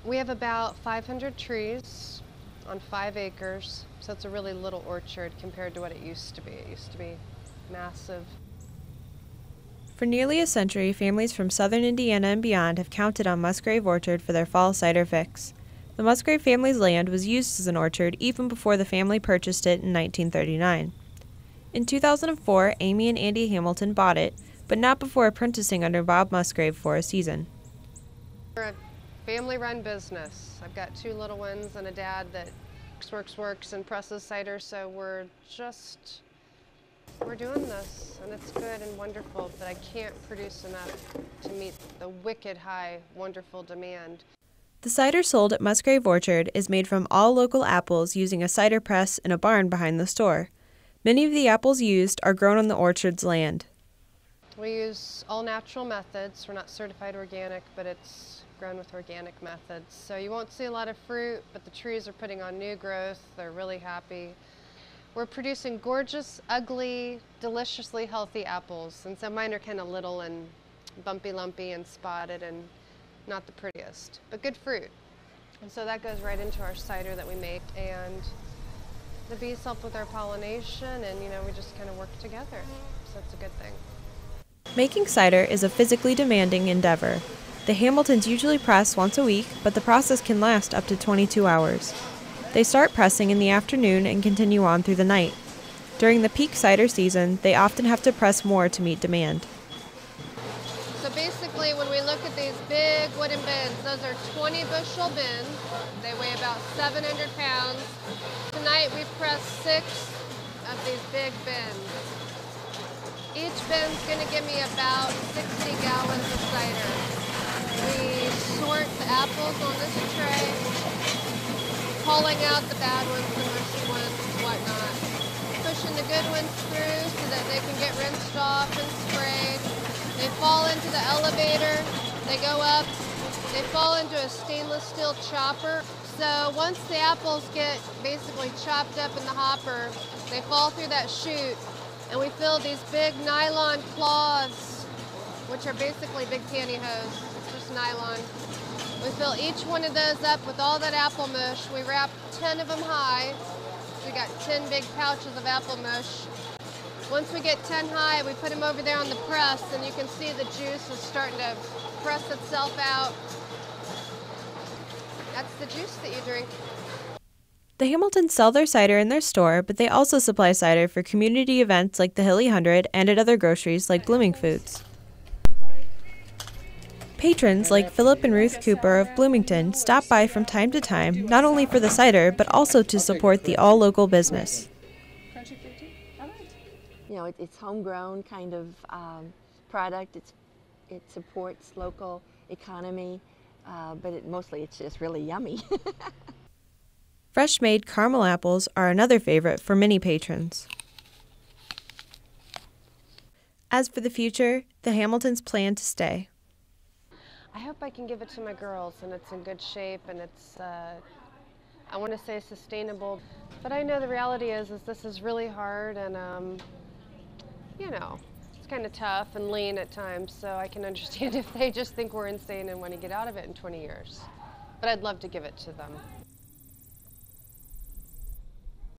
We have about 500 trees on 5 acres, so it's a really little orchard compared to what it used to be. It used to be massive. For nearly a century, families from southern Indiana and beyond have counted on Musgrave Orchard for their fall cider fix. The Musgrave family's land was used as an orchard even before the family purchased it in 1939. In 2004, Amy and Andy Hamilton bought it, but not before apprenticing under Bob Musgrave for a season. We're a family-run business. I've got 2 little ones and a dad that works and presses cider, so we're doing this, and it's good and wonderful, but I can't produce enough to meet the wicked high, wonderful demand. The cider sold at Musgrave Orchard is made from all local apples using a cider press in a barn behind the store. Many of the apples used are grown on the orchard's land. We use all natural methods. We're not certified organic, but it's grown with organic methods. So you won't see a lot of fruit, but the trees are putting on new growth. They're really happy. We're producing gorgeous, ugly, deliciously healthy apples. And so mine are kind of little and bumpy, lumpy, and spotted and not the prettiest, but good fruit. And so that goes right into our cider that we make. And the bees help with our pollination, and we just kind of work together. So it's a good thing. Making cider is a physically demanding endeavor. The Hamiltons usually press once a week, but the process can last up to 22 hours. They start pressing in the afternoon and continue on through the night. During the peak cider season, they often have to press more to meet demand. So basically, when we look at these big wooden bins, those are 20 bushel bins. They weigh about 700 pounds. Tonight we've pressed 6 of these big bins. Each bin's going to give me about 60 gallons of cider. We sort the apples on this tray, pulling out the bad ones, the mushy ones, whatnot. Pushing the good ones through so that they can get rinsed off and sprayed. They fall into the elevator, they go up, they fall into a stainless steel chopper. So once the apples get basically chopped up in the hopper, they fall through that chute, and we fill these big nylon cloths, which are basically big pantyhose, just nylon. We fill each one of those up with all that apple mush. We wrap 10 of them high. So we got 10 big pouches of apple mush. Once we get 10 high, we put them over there on the press, and you can see the juice is starting to press itself out. That's the juice that you drink. The Hamiltons sell their cider in their store, but they also supply cider for community events like the Hilly 100 and at other groceries like Bloomington Foods. Patrons like Philip and Ruth Cooper of Bloomington stop by from time to time, not only for the cider, but also to support the all-local business. It's homegrown kind of product. It supports local economy, but mostly it's just really yummy. Fresh-made caramel apples are another favorite for many patrons. As for the future, the Hamiltons plan to stay. I hope I can give it to my girls and it's in good shape and it's, I want to say sustainable, but I know the reality is this is really hard and it's kind of tough and lean at times, so I can understand if they just think we're insane and want to get out of it in 20 years. But I'd love to give it to them.